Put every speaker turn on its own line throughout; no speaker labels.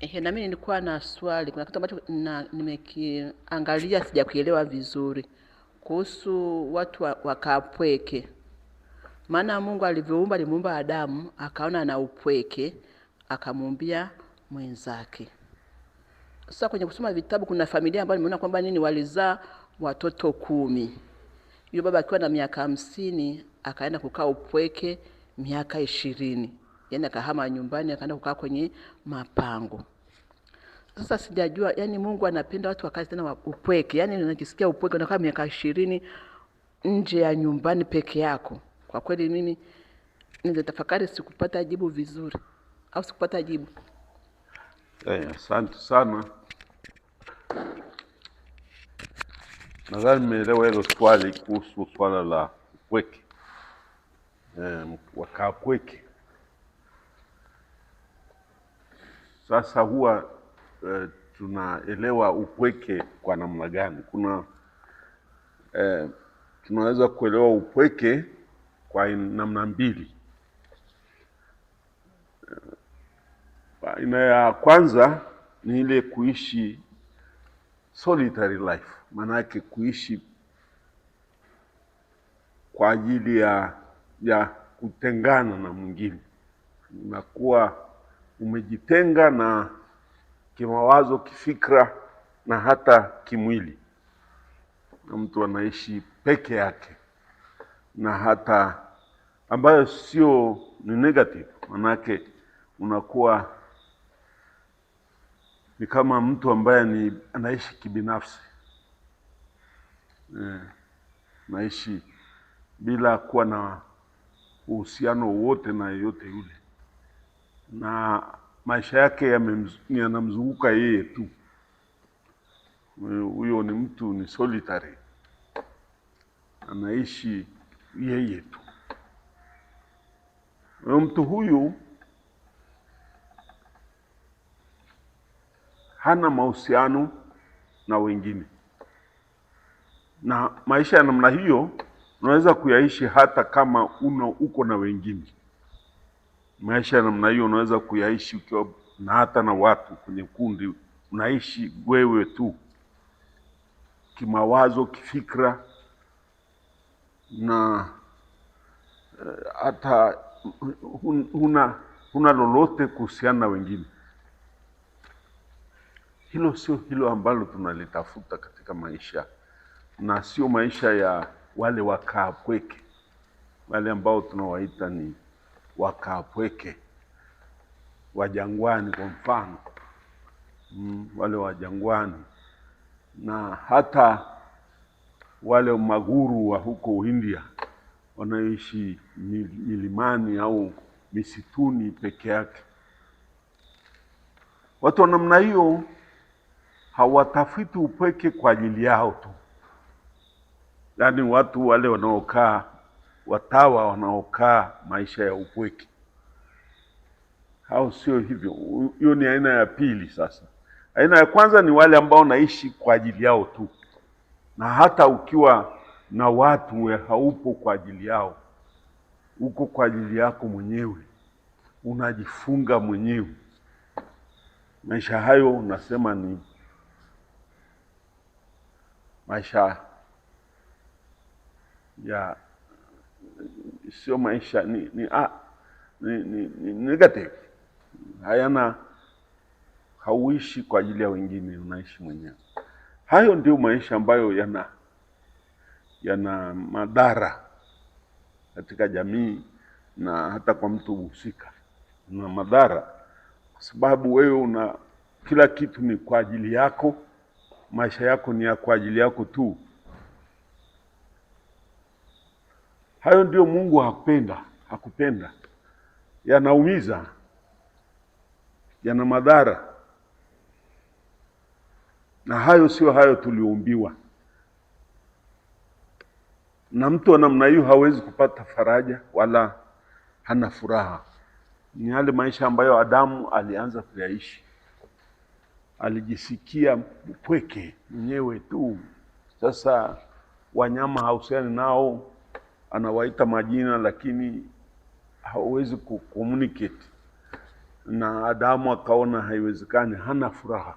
Na mimi nilikuwa na swali. Kuna kitu ambacho nimekiangalia sijakuelewa vizuri kuhusu watu wakapweke. Maana Mungu alivyoumba, alimuumba Adamu, akaona na upweke, akamuumbia mwenzake. Sasa kwenye kusoma vitabu kuna familia ambayo nimeona kwamba walizaa watoto 10. Yule baba akiwa na miaka 50 akaenda kukaa upweke miaka 20. Yaani akahama nyumbani akaenda kukaa kwenye mapango. Sasa sijajua, Mungu anapenda watu wakae tena upweke. Unajisikia upweke unakaa miaka 20 nje ya nyumbani peke yako. Kwa kweli mimi nilitafakari sikupata jibu vizuri au sikupata jibu.
Asante sana. Nadhani nimeelewa hilo swali kuhusu swala la upweke. Wakapweke. Sasa huwa tunaelewa upweke kwa namna gani? Tunaweza kuelewa upweke kwa namna mbili. Aina ya kwanza ni ile kuishi solitary life, maana yake kuishi kwa ajili ya kutengana na mwingine. Unakuwa umejitenga na kimawazo, kifikra na hata kimwili, na mtu anaishi peke yake, na hata ambayo sio ni negative, manake unakuwa ni kama mtu ambaye anaishi kibinafsi, naishi bila kuwa na uhusiano wowote na yeyote yule, na maisha yake yanamzunguka yeye tu. Huyo ni mtu ni solitary, anaishi yeye tu. Mtu huyu hana mahusiano na wengine, na maisha ya namna hiyo unaweza kuyaishi hata kama uko na wengine. Maisha ya namna hiyo unaweza kuyaishi ukiwa na hata na watu kwenye kundi, unaishi wewe tu kimawazo, kifikra, na hata huna lolote kuhusiana na wengine. Hilo sio hilo ambalo tunalitafuta katika maisha, na sio maisha ya wale wakapweke, wale ambao tunawaita ni wakapweke wa jangwani kwa mfano. Wale wa jangwani, na hata wale maguru wa huko India wanaishi milimani au misituni peke yake. Watu wa namna hiyo hawatafuti upweke kwa ajili yao tu. Yaani watu wale watawa wanaokaa maisha ya upweke, hao sio hivyo. Hiyo ni aina ya pili. Sasa aina ya kwanza ni wale ambao naishi kwa ajili yao tu, na hata ukiwa na watu haupo kwa ajili yao, uko kwa ajili yako mwenyewe, unajifunga mwenyewe. Maisha hayo unasema ni maisha ya sio maisha, ni negative. Hauishi kwa ajili ya wengine, unaishi mwenyewe. Hayo ndio maisha ambayo yana madhara katika jamii na hata kwa mtu husika. Na madhara kwa sababu wewe kila kitu ni kwa ajili yako, maisha yako ni ya kwa ajili yako tu. Hayo ndio Mungu hakupenda. Yanaumiza, yana madhara, na hayo sio hayo tuliumbiwa. Na mtu wa namna hiyo hawezi kupata faraja wala hana furaha. Ni yale maisha ambayo Adamu alianza kuyaishi. Alijisikia mpweke mwenyewe tu. Sasa wanyama hahusiani nao, anawaita majina lakini hawezi kucommunicate. na Adamu akaona haiwezekani, hana furaha.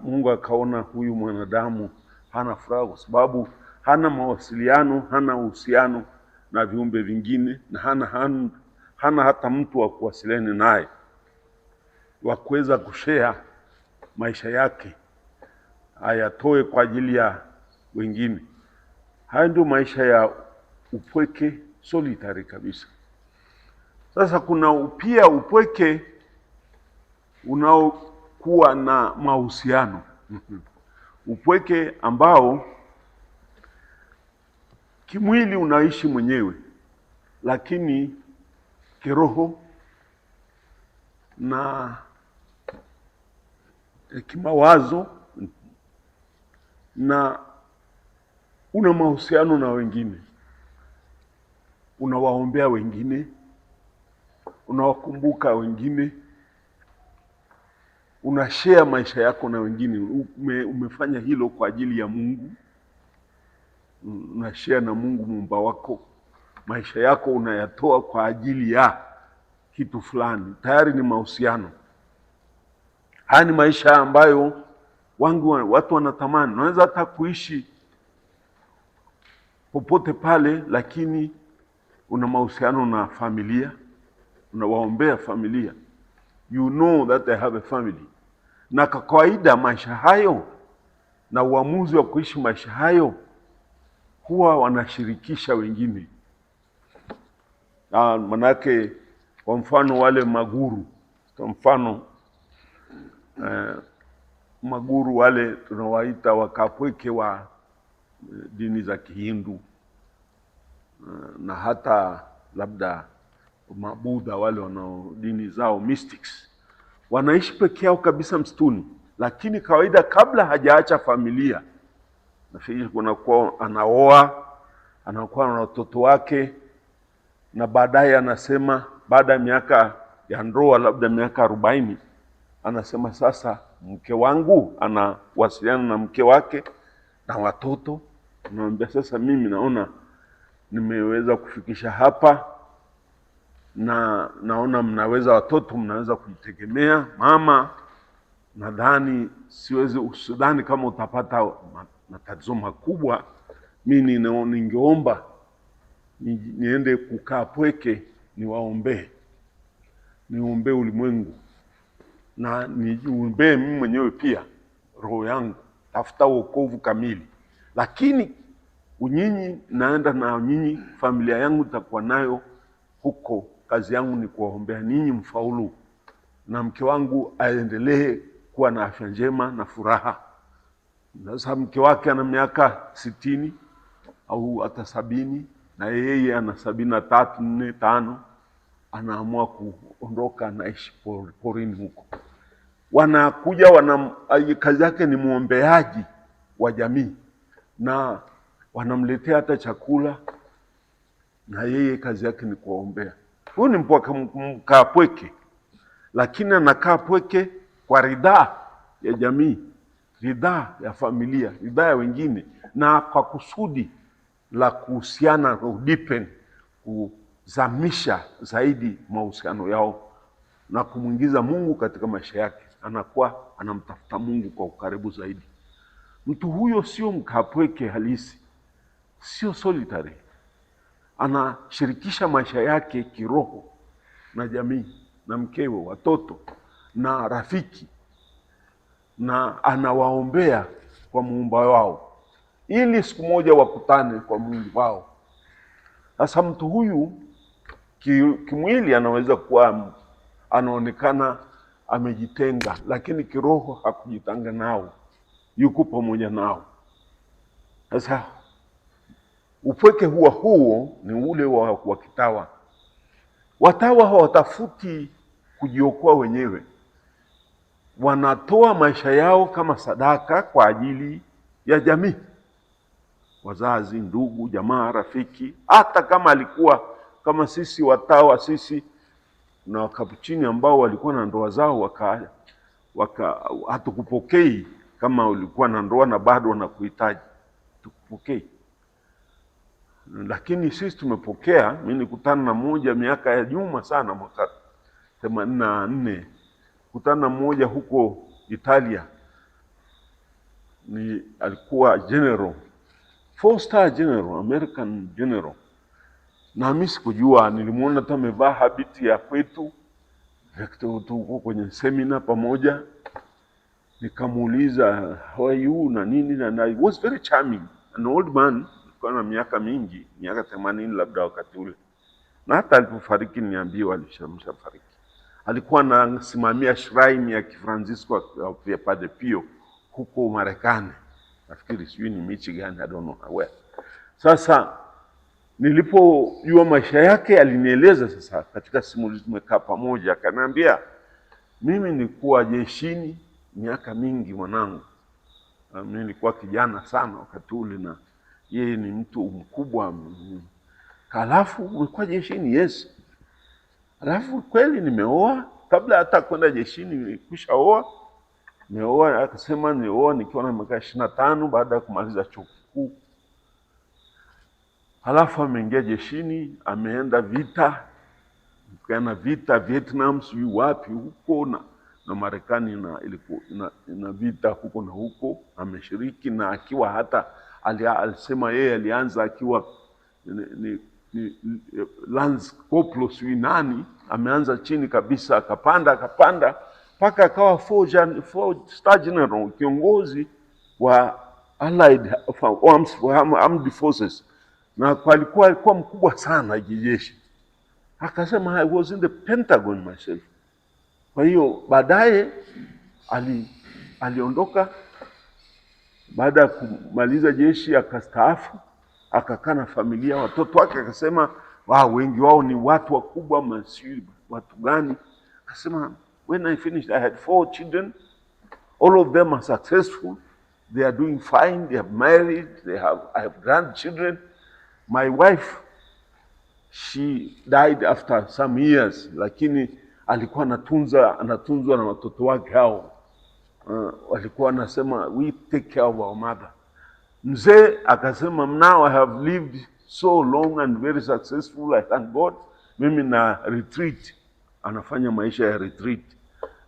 Mungu akaona huyu mwanadamu hana furaha kwa sababu hana mawasiliano, hana uhusiano na viumbe vingine, na hana hata mtu wa kuwasiliana naye wa kuweza kushare maisha yake ayatoe kwa ajili ya wengine. Haya ndio maisha ya upweke, solitary kabisa. Sasa kuna pia upweke unaokuwa na mahusiano. Upweke ambao kimwili unaishi mwenyewe, lakini kiroho na kimawazo na una mahusiano na wengine, unawaombea wengine, unawakumbuka wengine, unashare maisha yako na wengine. Umefanya hilo kwa ajili ya Mungu, unashare na Mungu muumba wako. Maisha yako unayatoa kwa ajili ya kitu fulani, tayari ni mahusiano. Haya ni maisha ambayo watu wanatamani. Unaweza hata kuishi popote pale, lakini una mahusiano na familia, unawaombea familia. You know that they have a family. Na kwa kawaida maisha hayo na uamuzi wa kuishi maisha hayo huwa wanashirikisha wengine. Manake kwa mfano wale maguru, kwa mfano maguru wale tunawaita wakapweke wa dini za Kihindu, na hata labda Mabudha wale wanao dini zao mystics, wanaishi peke yao kabisa msituni. Lakini kawaida kabla hajaacha familia, nafikiri kunakuwa anaoa, anakuwa na watoto wake, na baadaye anasema baada ya miaka ya ndoa labda miaka 40, anasema sasa mke wangu, anawasiliana na mke wake na watoto, anamwambia sasa mimi naona nimeweza kufikisha hapa, na naona mnaweza, watoto mnaweza kujitegemea. Mama, nadhani usidhani kama utapata matatizo makubwa. Mimi ningeomba niende kukaa pweke, niombe ulimwengu, na niombee mimi mwenyewe pia roho yangu, tafuta wokovu kamili. Lakini unyinyi naenda na nyinyi, familia yangu nitakuwa nayo huko. Kazi yangu ni kuwaombea ninyi mfaulu, na mke wangu aendelee kuwa na afya njema na furaha. Sasa mke wake ana miaka 60 au hata 70, na yeye ana 73, 4, 5, anaamua kuondoka, naishi porini huko. Wanakuja kazi yake ni muombeaji wa jamii, na wanamletea hata chakula, na yeye kazi yake ni kuwaombea. Huyu ni mkaa pweke, lakini anakaa pweke kwa ridhaa ya jamii, ridhaa ya familia, ridhaa ya wengine, na kwa kusudi la kuhusiana, kudeepen, kuzamisha zaidi mahusiano yao na kumwingiza Mungu katika maisha yake. Anakuwa anamtafuta Mungu kwa ukaribu zaidi. Mtu huyo sio mkaa pweke halisi, sio solitary. Anashirikisha maisha yake kiroho na jamii, na mkewe, watoto na rafiki, na anawaombea kwa muumba wao ili siku moja wakutane kwa Mungu wao. Sasa mtu huyu kimwili anaweza kuwa anaonekana amejitenga, lakini kiroho hakujitenga nao, yuko pamoja nao. Sasa upweke huo ni ule wa kitawa. Watawa hawatafuti kujiokoa wenyewe, wanatoa maisha yao kama sadaka kwa ajili ya jamii, wazazi, ndugu, jamaa, rafiki. Hata kama alikuwa kama sisi watawa, sisi na Wakapuchini ambao walikuwa na ndoa zao, hatukupokei kama ulikuwa na ndoa na bado wanakuhitaji, tukupokei. Lakini sisi tumepokea. Mimi nikutana na mmoja miaka ya nyuma sana, mwaka 84 kutana mmoja huko Italia, alikuwa general, 4-star general, American general, na mimi sikujua. Nilimuona tu amevaa habit ya kwetu, tuko kwenye seminar pamoja, nikamuuliza how are you na nini, and I was very charming, an old man, alikuwa na miaka mingi, miaka 80 labda wakati ule, na hata alipofariki niambiwa alishamfariki. Alikuwa anasimamia shrine ya Kifransisko ya Padre Pio huko Marekani, nafikiri sijui ni Michigan, I don't know where. Sasa nilipojua maisha yake alinieleza. Sasa katika simulizi tumekaa pamoja, akaniambia mimi nilikuwa jeshini miaka mingi mwanangu. Mimi nilikuwa kijana sana wakati ule, na yeye ni mtu mkubwa. Halafu ulikuwa jeshini? Yes. Halafu kweli nimeoa, kabla hata kwenda jeshini nilikwishaoa. Nimeoa, akasema nilioa nikiwa na miaka 25 baada ya kumaliza chuo kikuu. Halafu ameingia jeshini, ameenda vita, kana vita Vietnam, sijui wapi huko, na Marekani na vita huko na huko ameshiriki, na akiwa hata alisema yeye alianza akiwa ni Lance Corporal sijui nani, ameanza chini kabisa, akapanda mpaka akawa 4-star general, kiongozi wa Allied Armed Forces, na alikuwa mkubwa sana kijeshi. Akasema I was in the Pentagon myself. Kwa hiyo baadaye aliondoka baada ya kumaliza jeshi, akastaafu, akakaa na familia, watoto wake. Akasema wengi wao ni watu wakubwa, masiu watu gani. Akasema when I finished I had 4 children, all of them are successful, they are doing fine, they are married, I have grandchildren. My wife, she died after some years, lakini alikuwa anatunzwa na watoto wake hao. Walikuwa wanasema we take care of our mother. Mzee akasema now I have lived so long and very successful, I thank God. Mimi na retreat, anafanya maisha ya retreat.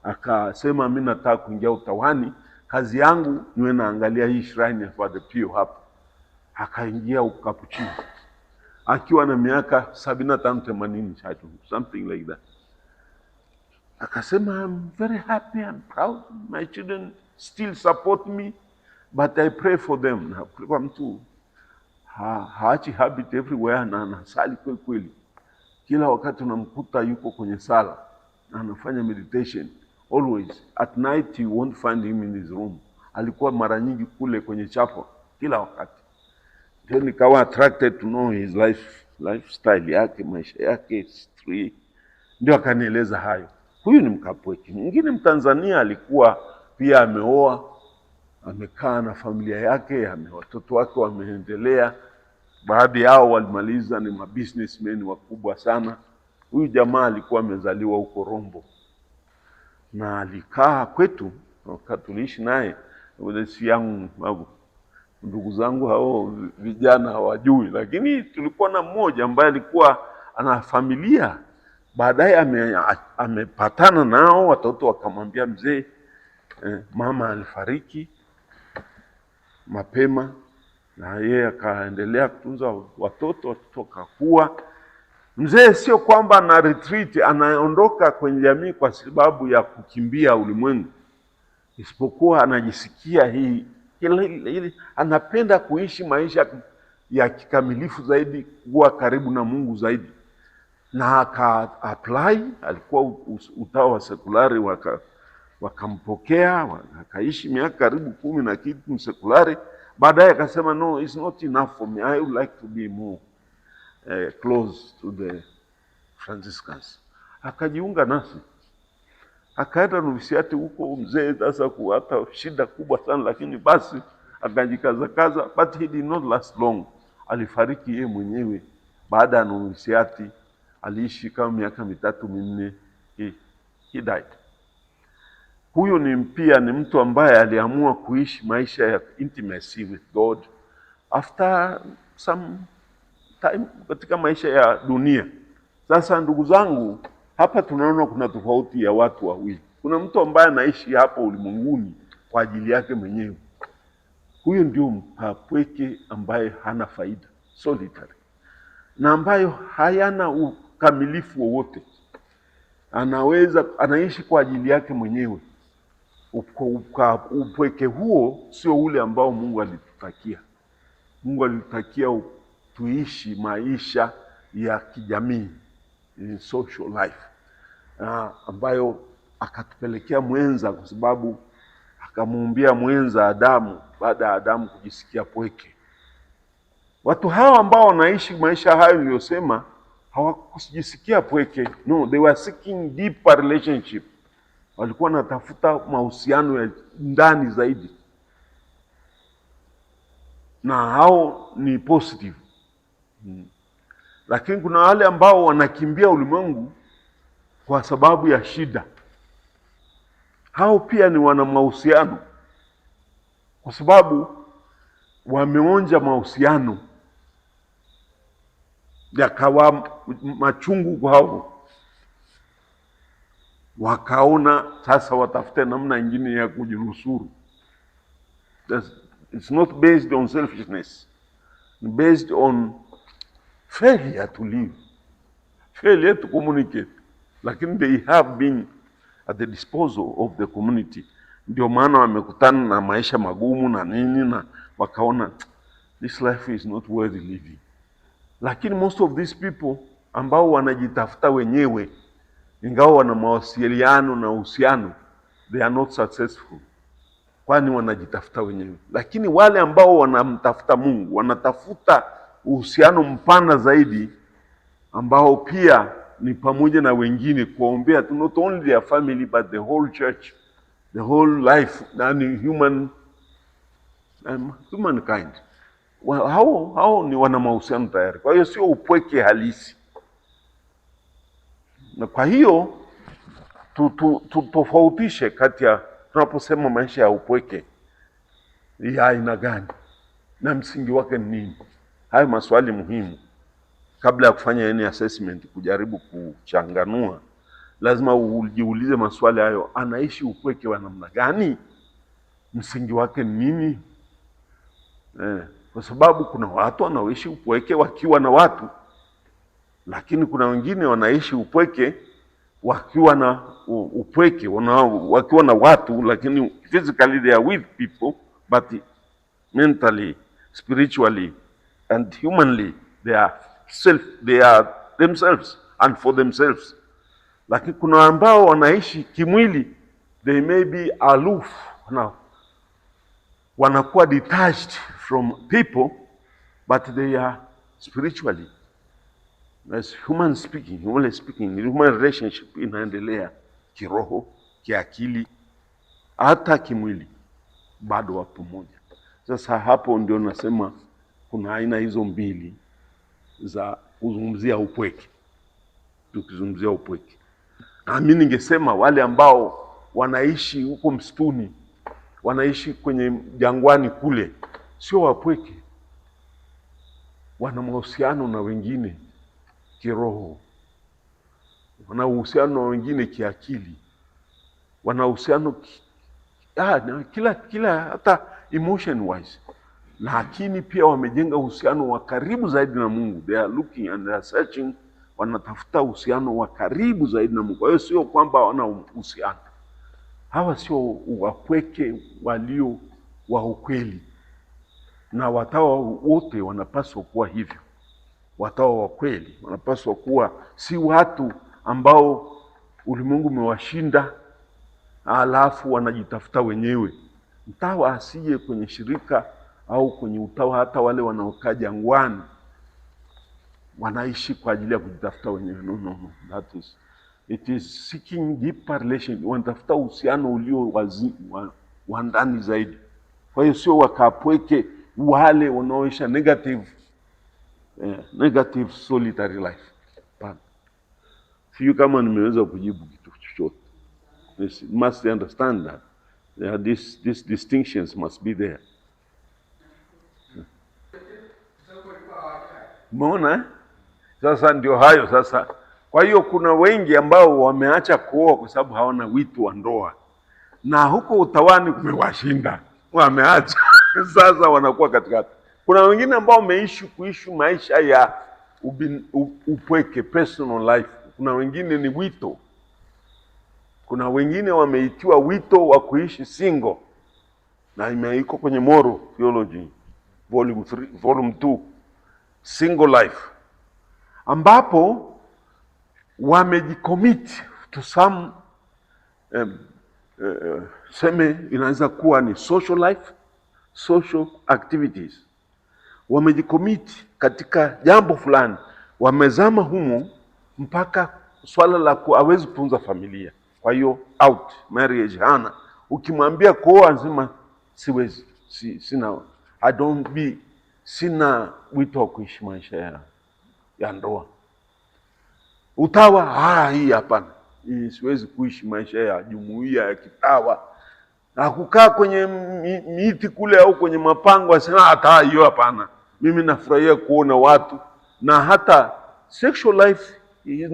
Akasema mimi nataka kuingia utawani, kazi yangu niwe naangalia hii shrine ya Padre Pio hapa. Akaingia ukapuchini akiwa na miaka 75-80, something like that. Akasema I'm very happy and proud, my children still support me, but I pray for them. Na kwa mtu haachi habit everywhere, na anasali kweli. Kila wakati unamkuta yuko kwenye sala na anafanya meditation always. At night you won't find him in his room. Alikuwa mara nyingi kule kwenye chapel kila wakati. Ndio nikawa attracted to know his lifestyle yake, maisha yake, history. Ndio akanieleza hayo. Huyu ni Mkapweki. Mwingine Mtanzania, alikuwa pia ameoa, amekaa na familia yake, watoto wake wameendelea. Baadhi yao walimaliza, ni mabusinessmen wakubwa sana. Huyu jamaa alikuwa amezaliwa huko Rombo, na alikaa kwetu wakati tuliishi naye. Si yangu, ndugu zangu hao vijana hawajui, lakini tulikuwa na mmoja ambaye alikuwa ana familia. Baadaye amepatana nao, watoto wakamwambia mzee, mama alifariki mapema, na yeye akaendelea kutunza watoto wakakua. Mzee sio kwamba ana retreat, anaondoka kwenye jamii kwa sababu ya kukimbia ulimwengu, isipokuwa anajisikia hii anapenda kuishi maisha ya kikamilifu zaidi, kuwa karibu na Mungu zaidi. Na aka-apply, alikuwa utawa wa sekulari, wakampokea, akaishi miaka karibu 10 na kitu sekulari. Baadaye akasema no, it's not enough for me, I would like to be more close to the Franciscans. Akajiunga nasi, akaenda novisiati huko. Mzee sasa kuhata shida kubwa sana, lakini basi akajikaza, but he did not last long. Alifariki yeye mwenyewe baada ya novisiati. Aliishi kama miaka 3-4, he died. Huyo ni mtu ambaye aliamua kuishi maisha ya intimacy with God after some time katika maisha ya dunia. Sasa ndugu zangu, Hapa tunaona kuna tofauti ya watu wawili. Kuna mtu ambaye anaishi hapo ulimwenguni kwa ajili yake mwenyewe. Huyo ndio mpweke ambaye hana faida, solitary, na ambayo hayana ukamilifu wowote. Anaishi kwa ajili yake mwenyewe. Upweke huo sio ule ambao Mungu alitutakia. Mungu alitutakia tuishi maisha ya kijamii, social life, ambayo akatupelekea mwenza, kwa sababu akamuumbia mwenza Adamu baada ya Adamu kujisikia pweke. Watu hawa ambao wanaishi maisha hayo niliyosema hawakujisikia pweke. No, they were seeking deeper relationship. Walikuwa wanatafuta mahusiano ya ndani zaidi, na hao ni positive. Lakini kuna wale ambao wanakimbia ulimwengu kwa sababu ya shida. Hao pia ni wana mahusiano, kwa sababu wameonja mahusiano yakawa machungu kwao, wakaona sasa watafute namna nyingine ya kujinusuru. It's not based on selfishness, it's based on failure to live, failure to communicate. Lakini they have been at the disposal of the community. Ndio maana wamekutana na maisha magumu na nini, na wakaona this life is not worth living. Lakini most of these people ambao wanajitafuta wenyewe, ingawa wana mawasiliano na uhusiano, they are not successful, kwani wanajitafuta wenyewe. Lakini wale ambao wanamtafuta Mungu, wanatafuta uhusiano mpana zaidi, ambao pia ni pamoja na wengine, kuombea not only their family but the whole church, the whole life, and humankind. Hao ni wana mahusiano tayari. Kwa hiyo sio upweke halisi. Na kwa hiyo tutofautishe kati ya tunaposema maisha ya upweke ya aina gani na msingi wake ni nini. Hayo maswali muhimu. Kabla ya kufanya any assessment, kujaribu kuchanganua, lazima ujiulize maswali hayo. Anaishi upweke wa namna gani? Msingi wake ni nini? Kwa sababu kuna watu wanaoishi upweke wakiwa na watu, lakini kuna wengine wanaishi upweke wakiwa na upweke wakiwa na watu, lakini physically they are with people, but mentally, spiritually and humanly they are themselves and for themselves. Lakini kuna ambao wanaishi kimwili, they may be aloof, wanakuwa detached from people, but they are spiritually, as human speaking, human relationship inaendelea kiroho, kiakili, hata kimwili, bado wapo moja. Sasa hapo ndio nasema kuna aina hizo mbili za kuzungumzia upweke. Tukizungumzia upweke, na mimi ningesema wale ambao wanaishi huko msituni, wanaishi kwenye jangwani kule, sio wapweke. Wana mahusiano na wengine kiroho, wana uhusiano na wengine kiakili, wana uhusiano kila hata emotion wise. Lakini pia wamejenga uhusiano wa karibu zaidi na Mungu. They are looking and they are searching, wanatafuta uhusiano wa karibu zaidi na Mungu. Kwa hiyo sio kwamba hawana uhusiano. Hawa sio wapweke walio wa ukweli, na watawa wote wanapaswa kuwa hivyo. Watawa wa kweli wanapaswa kuwa si watu ambao ulimwengu umewashinda alafu wanajitafuta wenyewe. Mtawa asije kwenye shirika au kwenye utawa, hata wale wanaokaa jangwani wanaishi kwa ajili ya kujitafuta wenyewe. No. It is seeking deeper relation. Wanatafuta uhusiano ulio wa ndani zaidi. Kwa hiyo sio wakapweke wale wanaoisha negative solitary life. Sio kama nimeweza kujibu kitu chochote. You must understand that these distinctions must be there. Umeona? Sasa ndio hayo sasa Kwa hiyo kuna wengi ambao wameacha kuoa kwa sababu hawana wito wa ndoa, na huko utawani kumewashinda, wameacha sasa wanakuwa katikati. Kuna wengine ambao kuishi maisha ya upweke, personal life. Kuna wengine ni wito. Kuna wengine wameitiwa wito wa kuishi single, na imeiko kwenye Moral Theology volume 2, single life, ambapo wamejicommit to some seme inaweza kuwa ni social life, social activities. Wamejicommit katika jambo fulani, wamezama humo mpaka swala la hawezi kutunza familia. Kwa hiyo out marriage hana. Ukimwambia kuoa anasema siwezi, sina wito wa kuishi maisha ya ndoa. Utawa hii hapana, siwezi kuishi maisha ya jumuiya ya kitawa na kukaa kwenye miti kule au kwenye mapango, asema hata hiyo hapana. Mimi nafurahia kuona watu, na hata sexual life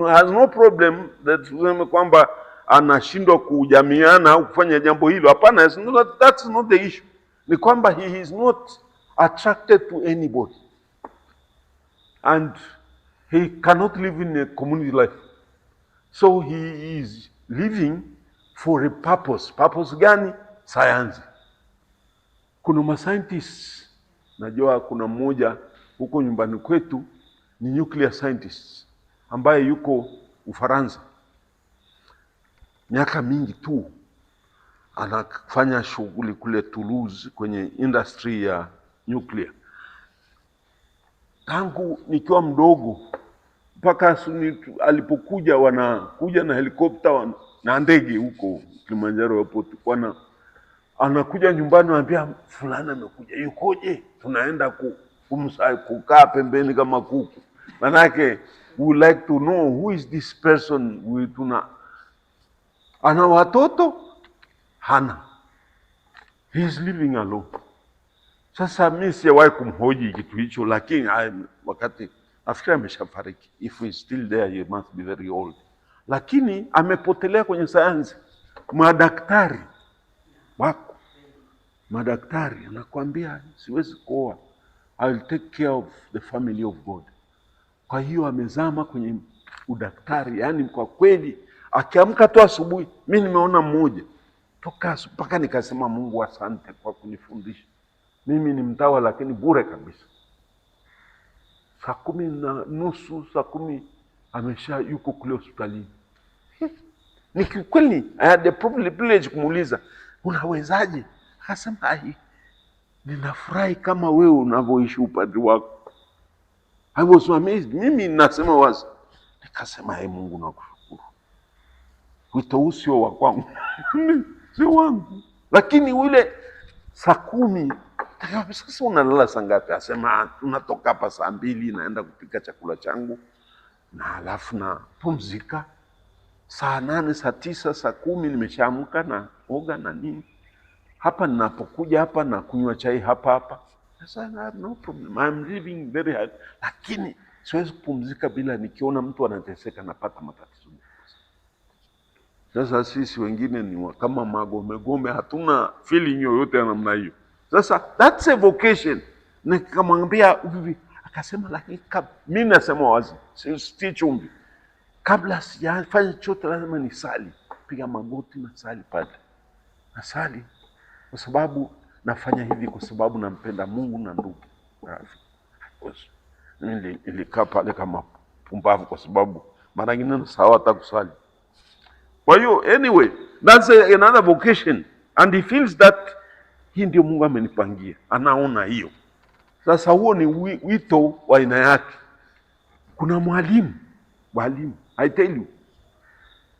has no problem that kwamba anashindwa kujamiana au kufanya jambo hilo. Hapana, that's not the issue. Ni kwamba he is not attracted to anybody and he cannot live in a community life, so he is living for a purpose. Purpose gani? Sayansi. Kuna scientists, najua kuna mmoja huko nyumbani kwetu ni nuclear scientist ambaye yuko Ufaransa, miaka mingi tu anafanya shughuli kule Toulouse kwenye industry ya nuclear. Tangu nikiwa mdogo mpaka alipokuja, wanakuja na helikopta na ndege huko Kilimanjaro airport, anakuja nyumbani, anambia fulani amekuja, yukoje? Tunaenda kukaa pembeni kama kuku. Manake we like to know who is this person. Ana watoto? Hana. He is living alone. Sasa mimi siwahi kumhoji kitu hicho, lakini wakati nafikiri ameshafariki. If he is still there, he must be very old. Lakini amepotelea kwenye sayansi. Madaktari wako, madaktari anakuambia siwezi kuoa, I will take care of the family of God. Kwa hiyo amezama kwenye udaktari. Yani kwa kweli akiamka tu asubuhi, mimi nimeona mmoja toka mpaka nikasema Mungu asante kwa kunifundisha. Mimi ni mtawa lakini bure kabisa. Saa 10:30, saa 10 yuko kule hospitalini. Ni kweli I had the privilege kumuuliza, unawezaje? Akasema ninafurahi kama wewe unavyoishi upadri wako. I was amazed. Mimi nasema wazi. Nikasema Mungu nakushukuru. Wito usio wa kwangu. Sio wangu. Lakini ule saa 10, sasa unalala saa ngapi? Asema tunatoka hapa saa 2 naenda kupika chakula changu, na alafu na pumzika. Saa 8, saa 9, saa 10 nimeshaamka na oga na nini. Hapa ninapokuja hapa na kunywa chai hapa. Sasa no problem. I'm living very hard. Lakini siwezi kupumzika bila nikiona mtu anateseka, napata matatizo. Sasa sisi wengine ni kama magome, hatuna feeling yoyote ya namna hiyo. Sasa that's a vocation. Nikamwambia akasema, lakini mimi nasema wazi, si chumbi. Kabla sijafanya chochote lazima nisali. Piga magoti na sali pale. Nasali kwa sababu nafanya hivi kwa sababu nampenda Mungu na ndugu. Nilikaa pale kama pumbavu kwa sababu mara nyingine sawa hata kusali. Kwa hiyo anyway, that's another vocation, and he feels that hii ndio Mungu amenipangia. Anaona hiyo. Sasa huo ni wito wa aina yake. Kuna mwalimu, I tell you.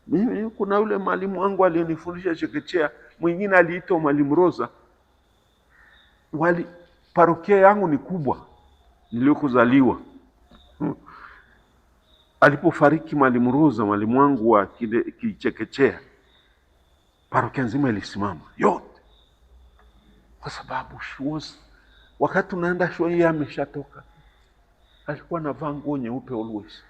Mimi kuna yule mwalimu wangu alionifundisha chekechea, mwingine aliitwa Mwalimu Rosa. Parokia yangu ni kubwa nilikozaliwa. Alipofariki Mwalimu Rosa, mwalimu wangu wa kichekechea, parokia nzima ilisimama yote, kwa sababu wakati tunaenda shule yeye ameshatoka. Alikuwa anavaa nguo nyeupe always.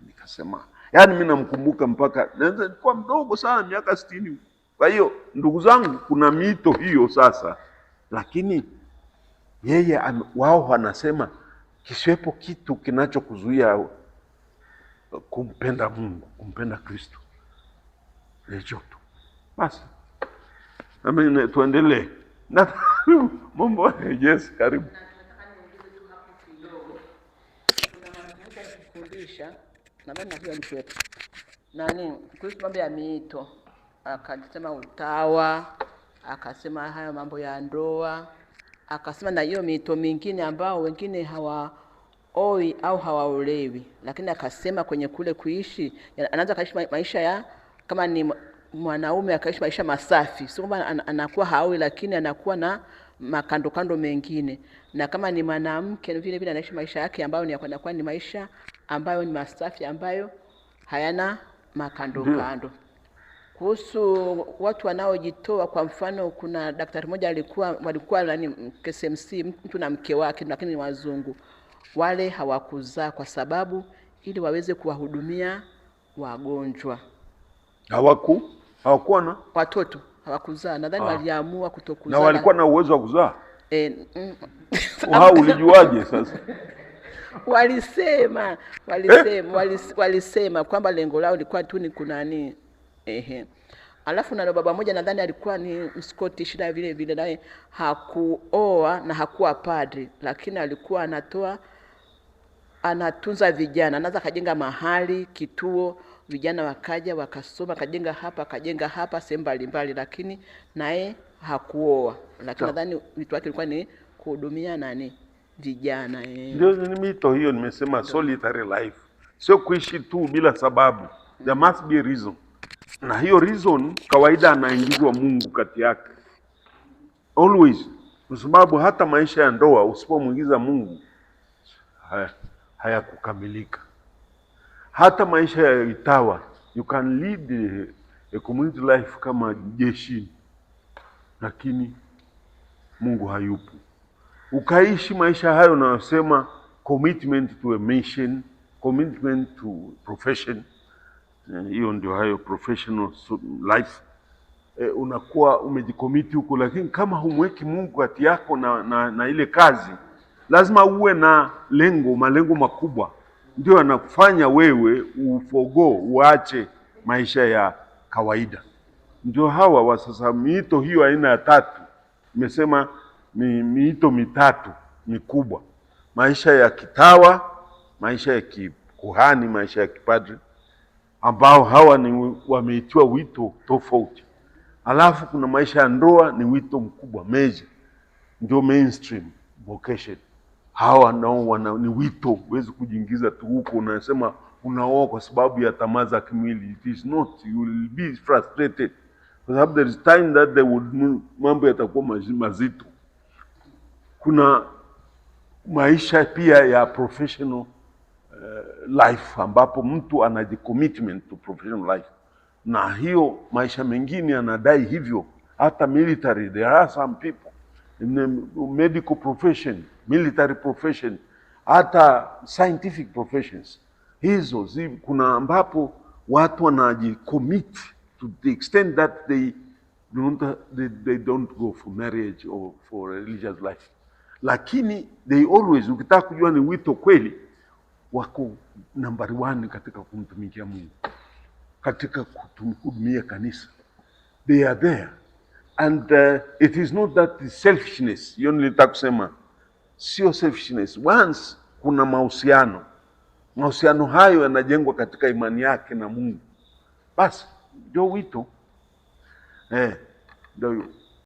Nikasema, yaani mimi namkumbuka mpaka nilikuwa mdogo sana, miaka 60. Kwa hiyo ndugu zangu, kuna mito hiyo sasa, lakini yeye wao wanasema kisiwepo kitu kinachokuzuia kumpenda Mungu, kumpenda Kristo. Hicho tu basi. Amen, tuendelee na mambo. Yes, karibu.
Kuhusu mambo ya miito, akasema utawa, akasema haya mambo ya ndoa, akasema na hiyo miito mingine ambao wengine hawaoi au hawaolewi, lakini akasema kwenye kule kuishi, anaanza kaishi maisha ya kama ni mwanaume akaishi maisha masafi, sio kwamba anakuwa haoi, lakini anakuwa na makando kando mengine, na kama ni mwanamke vile vile anaishi maisha yake ambayo ni yanakuwa ni maisha ambayo ni masafi, ambayo hayana makando kando. Kuhusu watu wanaojitoa, kwa mfano kuna daktari mmoja walikuwa nani KSMC, mtu na mke wake, lakini ni wazungu. Wale hawakuzaa kwa sababu ili waweze kuwahudumia wagonjwa.
Hawakuwa na
watoto, hawakuzaa. Nadhani waliamua kutokuzaa.
Na walikuwa na uwezo wa kuzaa? Ulijuaje sasa?
Walisema kwamba lengo lao lilikuwa tu ni kunani. Alafu na baba mmoja nadhani alikuwa ni Scottish na vile vile, naye hakuoa na hakuwa padri, lakini alikuwa anatunza vijana. Anaanza kajenga mahali kituo, vijana wakaja wakasoma, kajenga hapa sehemu mbalimbali, lakini naye hakuoa. Lakini nadhani vitu wake ilikuwa ni kuhudumia vijana.
Ndio ni mito hiyo nimesema, solitary life. Sio kuishi tu bila sababu. There must be a reason. Na hiyo reason kawaida anaingizwa Mungu kati yake. Always. Kwa sababu hata maisha ya ndoa usipomuingiza Mungu hayakukamilika. Hata maisha ya itawa, you can lead a community life kama jeshi, lakini Mungu hayupo. Ukaishi maisha hayo na wasema commitment to a mission, commitment to profession. Hiyo ndio hayo professional life. Unakuwa umejikomiti huko, lakini kama humweki Mungu kati yako na ile kazi, lazima uwe na malengo makubwa. Ndio anakufanya wewe uache maisha ya kawaida. Ndio hawa wa sasa, miito hiyo aina ya tatu. Nimesema miito mitatu mikubwa: maisha ya kitawa, maisha ya kikuhani, maisha ya kipadri, ambao hawa ni wameitiwa wito tofauti. Alafu kuna maisha ya ndoa, ni wito mkubwa, major, ndio mainstream vocation. Hawa nao ni wito, huwezi kujiingiza tu huko unasema unaoa kwa sababu ya tamaa za kimwili. It is not, you will be frustrated. Kwa sababu there is time that mambo yatakuwa mazito. Kuna maisha pia ya professional life, ambapo mtu anajicommitment to professional life, na hiyo maisha mengine anadai hivyo. Hata military, there are some people in the medical profession, military profession, hata scientific professions. Hizo kuna ambapo watu wanajicommit to the extent that they don't go for marriage or for religious life, lakini they always, ukitaka kujua ni wito kweli, wako number 1 katika kumtumikia Mungu, katika kuhudumia kanisa. They are there, and it is not that selfishness. Hiyo nilitaka kusema, sio selfishness. Once kuna mahusiano hayo yanajengwa katika imani yake na Mungu, basi ndio wito. Ndio